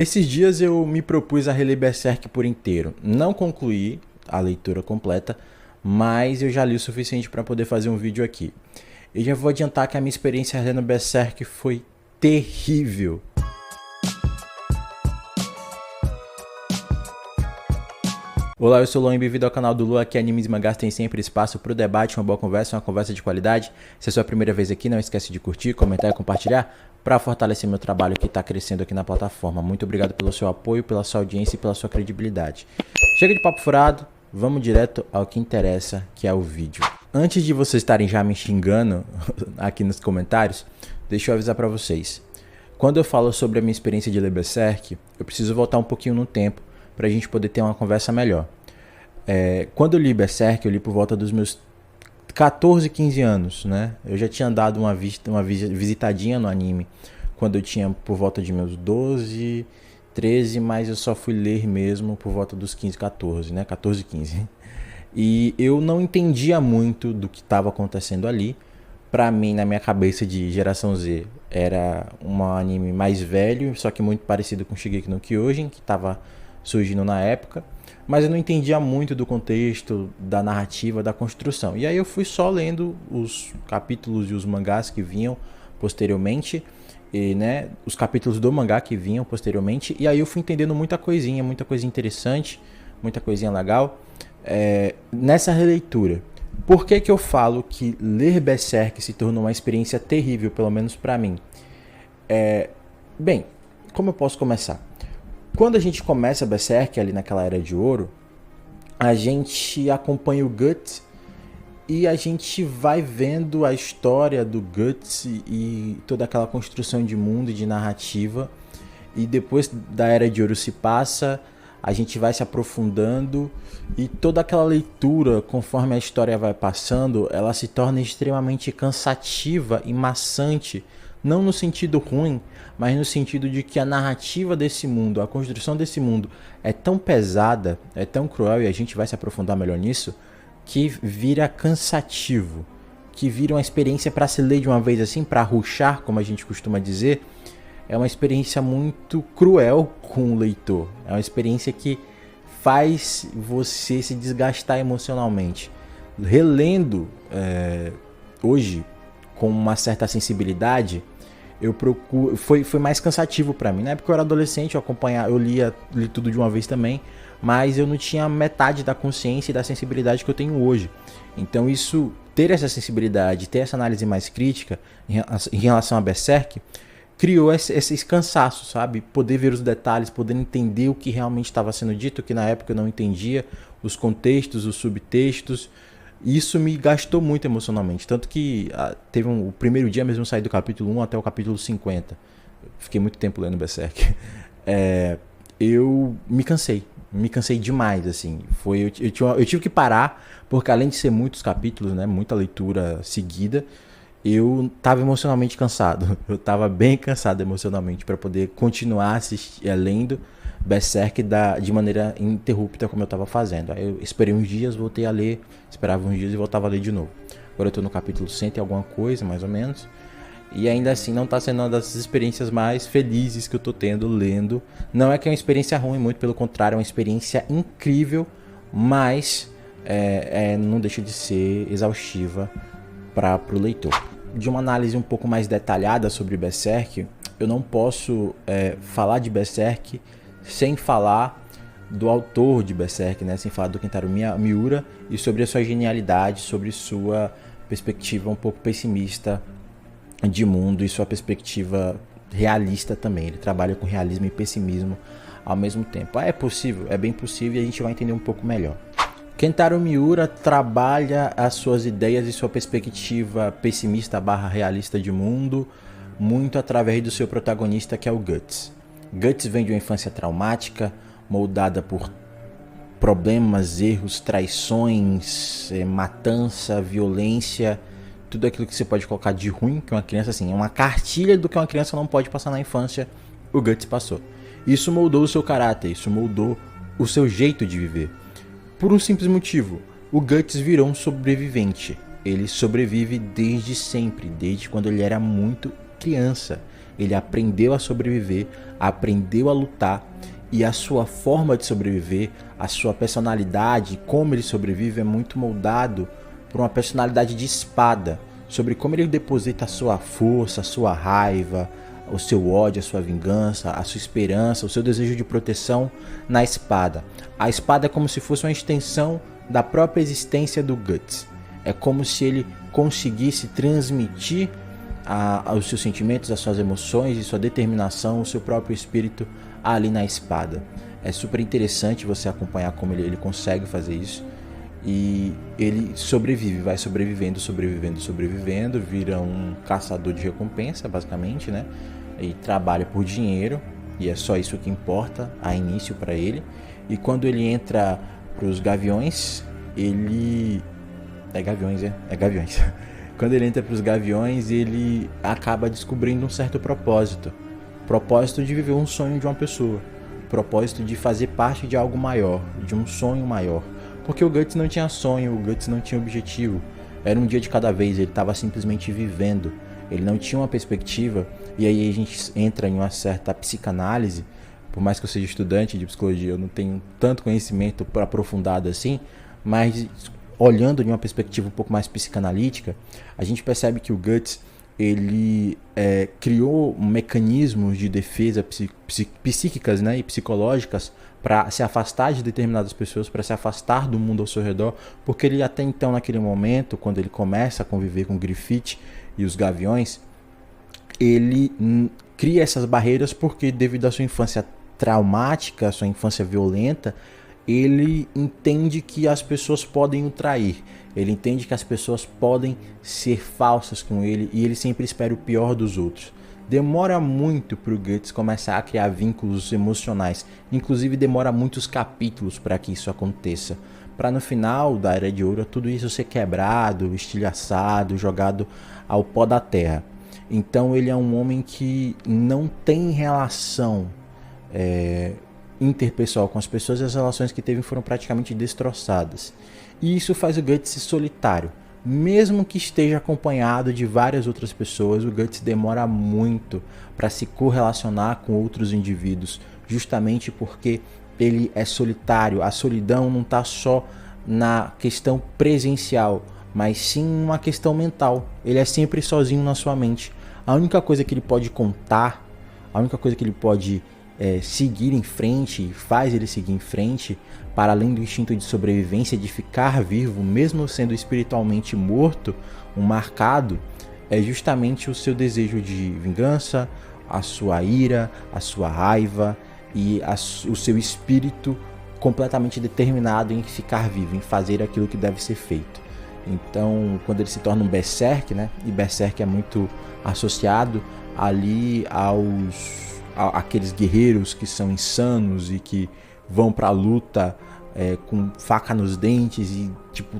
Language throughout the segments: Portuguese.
Esses dias eu me propus a reler Berserk por inteiro. Não concluí a leitura completa, mas eu já li o suficiente para poder fazer um vídeo aqui. Eu já vou adiantar que a minha experiência lendo Berserk foi terrível. Olá, eu sou o Luan e bem-vindo ao canal do Lu. Aqui animes e mangás tem sempre espaço para o debate, uma boa conversa, uma conversa de qualidade. Se é a sua primeira vez aqui, não esquece de curtir, comentar e compartilhar para fortalecer meu trabalho que está crescendo aqui na plataforma. Muito obrigado pelo seu apoio, pela sua audiência e pela sua credibilidade. Chega de papo furado, vamos direto ao que interessa, que é o vídeo. Antes de vocês estarem já me xingando aqui nos comentários, deixa eu avisar para vocês. Quando eu falo sobre a minha experiência de ler Berserk, eu preciso voltar um pouquinho no tempo para a gente poder ter uma conversa melhor. Quando eu li Berserk, eu li por volta dos meus 14, 15 anos, né? Eu já tinha dado uma visitadinha no anime quando eu tinha por volta de meus 12, 13, mas eu só fui ler mesmo por volta dos 15, 14, né? 14, 15. E eu não entendia muito do que estava acontecendo ali. Pra mim, na minha cabeça de geração Z, era um anime mais velho, só que muito parecido com Shingeki no Kyojin, que estava surgindo na época. Mas eu não entendia muito do contexto, da narrativa, da construção. E aí eu fui só lendo os capítulos e os mangás que vinham posteriormente, né, os capítulos do mangá que vinham posteriormente, e aí eu fui entendendo muita coisa interessante, muita coisinha legal nessa releitura. Por que eu falo que ler Berserk se tornou uma experiência terrível, pelo menos pra mim? Bem, como eu posso começar? Quando a gente começa Berserk ali naquela era de ouro, a gente acompanha o Guts e a gente vai vendo a história do Guts e toda aquela construção de mundo e de narrativa. E depois da era de ouro se passa, a gente vai se aprofundando e toda aquela leitura, conforme a história vai passando, ela se torna extremamente cansativa e maçante. Não no sentido ruim, mas no sentido de que a narrativa desse mundo, a construção desse mundo é tão pesada, é tão cruel, e a gente vai se aprofundar melhor nisso, que vira cansativo, que vira uma experiência para se ler de uma vez assim, para rushar, como a gente costuma dizer. É uma experiência muito cruel com o leitor, é uma experiência que faz você se desgastar emocionalmente. Relendo hoje com uma certa sensibilidade, eu procuro, foi mais cansativo para mim, né? Porque eu era adolescente, eu li tudo de uma vez também, mas eu não tinha metade da consciência e da sensibilidade que eu tenho hoje. Então ter essa sensibilidade, ter essa análise mais crítica em relação a Berserk, criou esse cansaço, sabe? Poder ver os detalhes, poder entender o que realmente estava sendo dito, que na época eu não entendia, os contextos, os subtextos. Isso me gastou muito emocionalmente. Tanto que teve o primeiro dia mesmo, eu saí do capítulo 1 até o capítulo 50. Fiquei muito tempo lendo Berserk. Eu me cansei demais, assim. Eu tive que parar, porque além de ser muitos capítulos, né, muita leitura seguida, eu estava emocionalmente cansado. Eu estava bem cansado emocionalmente para poder continuar lendo Berserk de maneira ininterrupta, como eu estava fazendo. Aí eu esperei uns dias, voltei a ler, esperava uns dias e voltava a ler de novo. Agora eu estou no capítulo 100 e alguma coisa, mais ou menos. E ainda assim não está sendo uma das experiências mais felizes que eu estou tendo lendo. Não é que é uma experiência ruim, muito pelo contrário, é uma experiência incrível, mas não deixa de ser exaustiva para o leitor. De uma análise um pouco mais detalhada sobre Berserk, eu não posso falar de Berserk sem falar do autor de Berserk, né? Sem falar do Kentaro Miura e sobre a sua genialidade, sobre sua perspectiva um pouco pessimista de mundo e sua perspectiva realista também. Ele trabalha com realismo e pessimismo ao mesmo tempo. É possível, é bem possível, e a gente vai entender um pouco melhor. Kentaro Miura trabalha as suas ideias e sua perspectiva pessimista / realista de mundo muito através do seu protagonista, que é o Guts. Guts vem de uma infância traumática, moldada por problemas, erros, traições, matança, violência, tudo aquilo que você pode colocar de ruim que uma criança, assim, é uma cartilha do que uma criança não pode passar na infância. O Guts passou. Isso moldou o seu caráter, isso moldou o seu jeito de viver. Por um simples motivo, o Guts virou um sobrevivente. Ele sobrevive desde sempre, desde quando ele era muito criança. Ele aprendeu a sobreviver, aprendeu a lutar, e a sua forma de sobreviver, a sua personalidade, como ele sobrevive, é muito moldado por uma personalidade de espada, sobre como ele deposita a sua força, a sua raiva, o seu ódio, a sua vingança, a sua esperança, o seu desejo de proteção na espada. A espada é como se fosse uma extensão da própria existência do Guts. É como se ele conseguisse transmitir os seus sentimentos, as suas emoções e sua determinação, o seu próprio espírito ali na espada. É super interessante você acompanhar como ele consegue fazer isso. E ele sobrevive, vai sobrevivendo, vira um caçador de recompensa, basicamente, né? E trabalha por dinheiro, e é só isso que importa a início para ele. E quando ele entra para os Gaviões, ele... É Gaviões. Quando ele entra para os Gaviões, ele acaba descobrindo um certo propósito. Propósito de viver um sonho de uma pessoa. Propósito de fazer parte de algo maior, de um sonho maior. Porque o Guts não tinha sonho, o Guts não tinha objetivo. Era um dia de cada vez, ele estava simplesmente vivendo. Ele não tinha uma perspectiva. E aí a gente entra em uma certa psicanálise. Por mais que eu seja estudante de psicologia, eu não tenho tanto conhecimento aprofundado assim. Mas olhando de uma perspectiva um pouco mais psicanalítica, a gente percebe que o Guts, ele criou mecanismos de defesa psíquicas, né, e psicológicas para se afastar de determinadas pessoas, para se afastar do mundo ao seu redor, porque ele até então, naquele momento, quando ele começa a conviver com o Griffith e os Gaviões, ele cria essas barreiras porque, devido à sua infância traumática, à sua infância violenta, ele entende que as pessoas podem o trair, ele entende que as pessoas podem ser falsas com ele, e ele sempre espera o pior dos outros. Demora muito para o Guts começar a criar vínculos emocionais, inclusive demora muitos capítulos para que isso aconteça, para no final da Era de Ouro tudo isso ser quebrado, estilhaçado, jogado ao pó da terra. Então ele é um homem que não tem relação interpessoal com as pessoas, e as relações que teve foram praticamente destroçadas. E isso faz o Guts ser solitário. Mesmo que esteja acompanhado de várias outras pessoas, o Guts demora muito para se correlacionar com outros indivíduos, justamente porque ele é solitário. A solidão não está só na questão presencial, mas sim uma questão mental. Ele é sempre sozinho na sua mente. A única coisa que ele pode contar, a única coisa que ele pode seguir em frente, faz ele seguir em frente, para além do instinto de sobrevivência, de ficar vivo, mesmo sendo espiritualmente morto, um marcado, é justamente o seu desejo de vingança, a sua ira, a sua raiva e o seu espírito completamente determinado em ficar vivo, em fazer aquilo que deve ser feito. Então, quando ele se torna um berserk, né? E berserk é muito associado ali aqueles guerreiros que são insanos e que vão pra luta com faca nos dentes e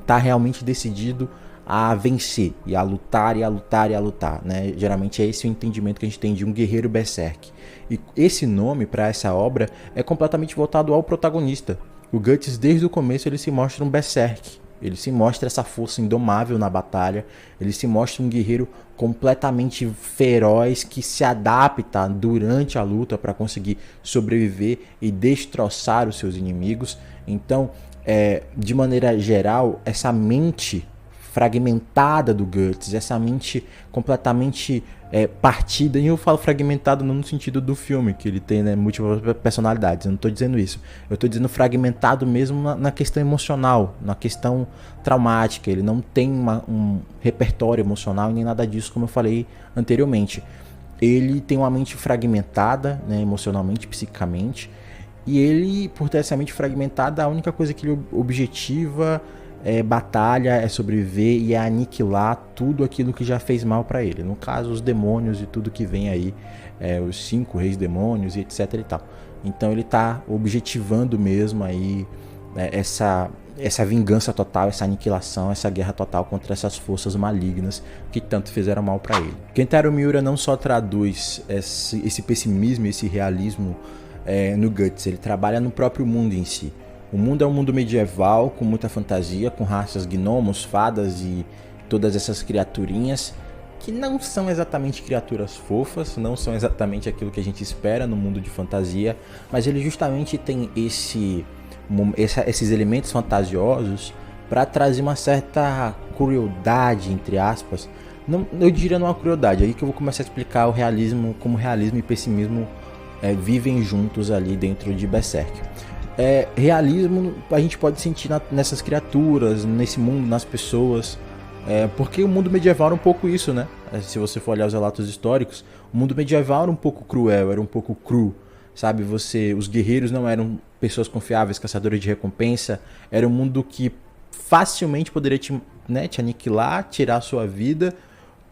tá realmente decidido a vencer e a lutar e a lutar e a lutar, né? Geralmente é esse o entendimento que a gente tem de um guerreiro berserk. E esse nome para essa obra é completamente voltado ao protagonista. O Guts, desde o começo, ele se mostra um berserk. Ele se mostra essa força indomável na batalha. Ele se mostra um guerreiro completamente feroz que se adapta durante a luta para conseguir sobreviver e destroçar os seus inimigos. Então, de maneira geral, essa mente fragmentada do Guts, essa mente completamente partida, e eu falo fragmentado não no sentido do filme, que ele tem, né, múltiplas personalidades, eu não estou dizendo isso, eu estou dizendo fragmentado mesmo na questão emocional, na questão traumática. Ele não tem um repertório emocional e nem nada disso, como eu falei anteriormente. Ele tem uma mente fragmentada, né, emocionalmente, psicicamente, e ele, por ter essa mente fragmentada, a única coisa que ele objetiva batalha, é sobreviver e é aniquilar tudo aquilo que já fez mal para ele. No caso, os demônios e tudo que vem aí, os 5 reis demônios e etc e tal. Então ele está objetivando mesmo aí essa vingança total, essa aniquilação, essa guerra total contra essas forças malignas que tanto fizeram mal para ele. Kentaro Miura não só traduz esse pessimismo, esse realismo no Guts, ele trabalha no próprio mundo em si. O mundo é um mundo medieval, com muita fantasia, com raças gnomos, fadas e todas essas criaturinhas que não são exatamente criaturas fofas, não são exatamente aquilo que a gente espera no mundo de fantasia, mas ele justamente tem esses elementos fantasiosos para trazer uma certa crueldade, entre aspas. Não, eu diria não uma crueldade, aí que eu vou começar a explicar o realismo, como realismo e pessimismo vivem juntos ali dentro de Berserk. Realismo a gente pode sentir nessas criaturas, nesse mundo, nas pessoas, porque o mundo medieval era um pouco isso, né? Se você for olhar os relatos históricos, o mundo medieval era um pouco cruel, era um pouco cru, sabe? Os guerreiros não eram pessoas confiáveis, caçadores de recompensa, era um mundo que facilmente poderia te aniquilar, tirar a sua vida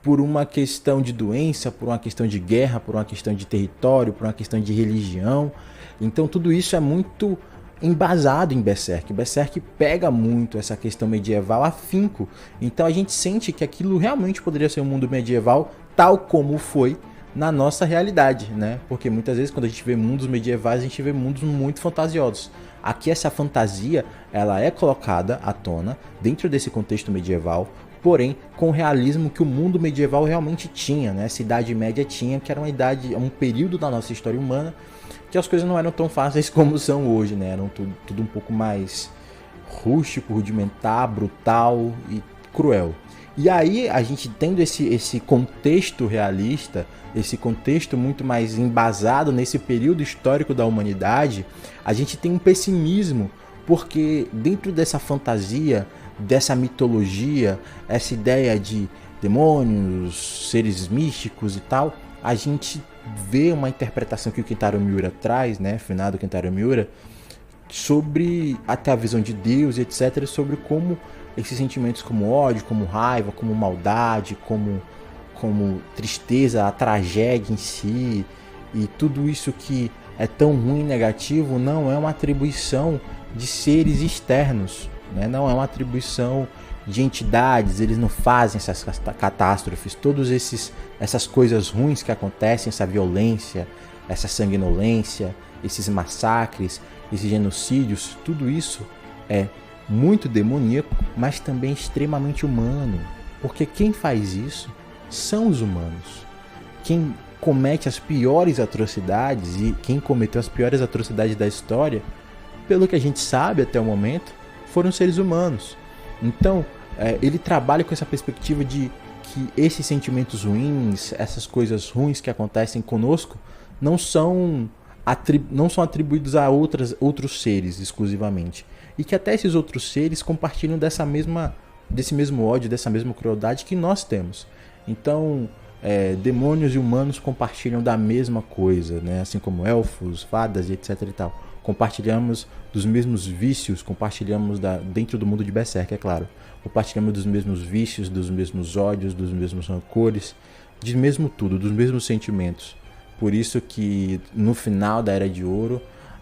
por uma questão de doença, por uma questão de guerra, por uma questão de território, por uma questão de religião. Então tudo isso é muito embasado em Berserk. Berserk pega muito essa questão medieval afinco. Então a gente sente que aquilo realmente poderia ser um mundo medieval tal como foi na nossa realidade, né? Porque muitas vezes quando a gente vê mundos medievais, a gente vê mundos muito fantasiosos. Aqui essa fantasia, ela é colocada à tona dentro desse contexto medieval, porém com o realismo que o mundo medieval realmente tinha, né? Essa Idade Média tinha, que era um período da nossa história humana que as coisas não eram tão fáceis como são hoje, né? Eram tudo um pouco mais rústico, rudimentar, brutal e cruel. E aí a gente tendo esse contexto realista, esse contexto muito mais embasado nesse período histórico da humanidade, a gente tem um pessimismo, porque dentro dessa fantasia, dessa mitologia, essa ideia de demônios, seres místicos e tal, a gente vê uma interpretação que o Kentaro Miura traz, né, finado Kentaro Miura, sobre até a visão de Deus e etc, sobre como esses sentimentos como ódio, como raiva, como maldade, como tristeza, a tragédia em si e tudo isso que é tão ruim e negativo não é uma atribuição de seres externos, né? Não é uma atribuição de entidades, eles não fazem essas catástrofes, essas coisas ruins que acontecem, essa violência, essa sanguinolência, esses massacres, esses genocídios, tudo isso é muito demoníaco, mas também extremamente humano, porque quem faz isso são os humanos. Quem comete as piores atrocidades e quem cometeu as piores atrocidades da história, pelo que a gente sabe até o momento, foram seres humanos. Então, ele trabalha com essa perspectiva de que esses sentimentos ruins, essas coisas ruins que acontecem conosco, não são atribuídos a outros seres exclusivamente. E que até esses outros seres compartilham desse mesmo ódio, dessa mesma crueldade que nós temos. Então, demônios e humanos compartilham da mesma coisa, né? Assim como elfos, fadas e etc e tal. Compartilhamos dos mesmos vícios, dentro do mundo de Berserk, é claro. Compartilhamos dos mesmos vícios, dos mesmos ódios, dos mesmos rancores, de mesmo tudo, dos mesmos sentimentos. Por isso que no final da Era de Ouro,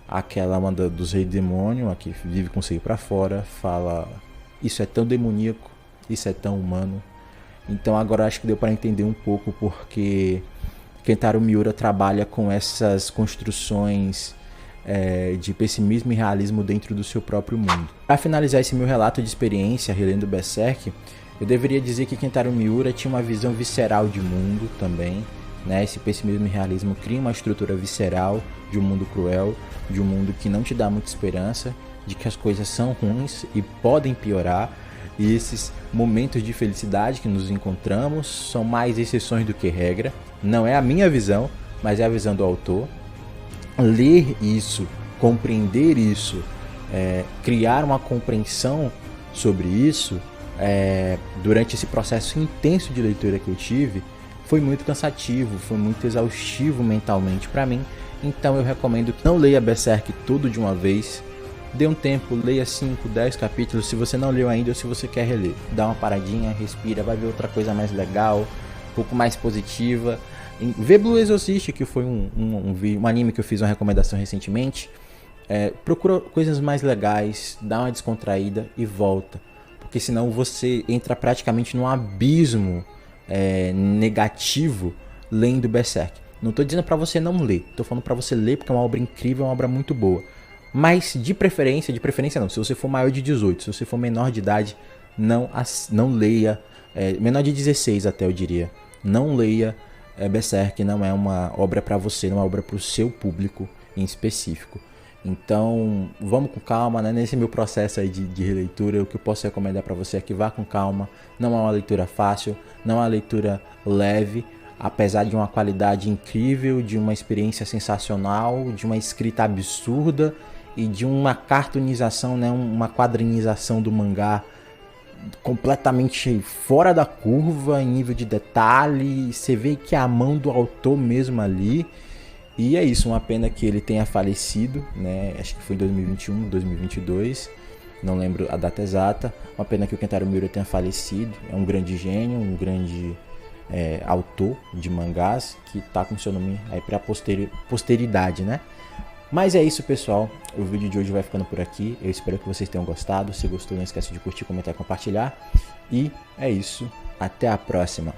aquela uma dos reis demônio, a que vive com o seio para fora, fala: isso é tão demoníaco, isso é tão humano. Então agora acho que deu para entender um pouco porque Kentaro Miura trabalha com essas construções de pessimismo e realismo dentro do seu próprio mundo. Para finalizar esse meu relato de experiência relendo Berserk, eu deveria dizer que Kentaro Miura tinha uma visão visceral de mundo também, né? Esse pessimismo e realismo cria uma estrutura visceral de um mundo cruel, de um mundo que não te dá muita esperança, de que as coisas são ruins e podem piorar. E esses momentos de felicidade que nos encontramos são mais exceções do que regra. Não é a minha visão, mas é a visão do autor. Ler isso, compreender isso, criar uma compreensão sobre isso, durante esse processo intenso de leitura que eu tive, foi muito cansativo, foi muito exaustivo mentalmente para mim. Então eu recomendo que não leia Berserk tudo de uma vez. Dê um tempo, leia 5, 10 capítulos, se você não leu ainda ou se você quer reler. Dá uma paradinha, respira, vai ver outra coisa mais legal, um pouco mais positiva. Vê Blue Exorcist, que foi um anime que eu fiz uma recomendação recentemente. Procura coisas mais legais, dá uma descontraída e volta. Porque senão você entra praticamente num abismo negativo lendo Berserk. Não estou dizendo para você não ler, estou falando para você ler porque é uma obra incrível, é uma obra muito boa. Mas de preferência não, se você for maior de 18, se você for menor de idade, não leia, menor de 16 até eu diria, não leia Berserk, não é uma obra para você, não é uma obra para o seu público em específico. Então, vamos com calma, né? Nesse meu processo aí de releitura, o que eu posso recomendar para você é que vá com calma. Não é uma leitura fácil, não é uma leitura leve, apesar de uma qualidade incrível, de uma experiência sensacional, de uma escrita absurda e de uma cartoonização, né? Uma quadrinização do mangá completamente fora da curva em nível de detalhe. Você vê que é a mão do autor mesmo ali. E é isso, uma pena que ele tenha falecido, né? Acho que foi em 2021, 2022, não lembro a data exata. Uma pena que o Kentaro Miura tenha falecido. É um grande gênio, um grande autor de mangás que tá com seu nome aí pra posteridade, né? Mas é isso, pessoal. O vídeo de hoje vai ficando por aqui. Eu espero que vocês tenham gostado. Se gostou, não esquece de curtir, comentar e compartilhar. E é isso. Até a próxima.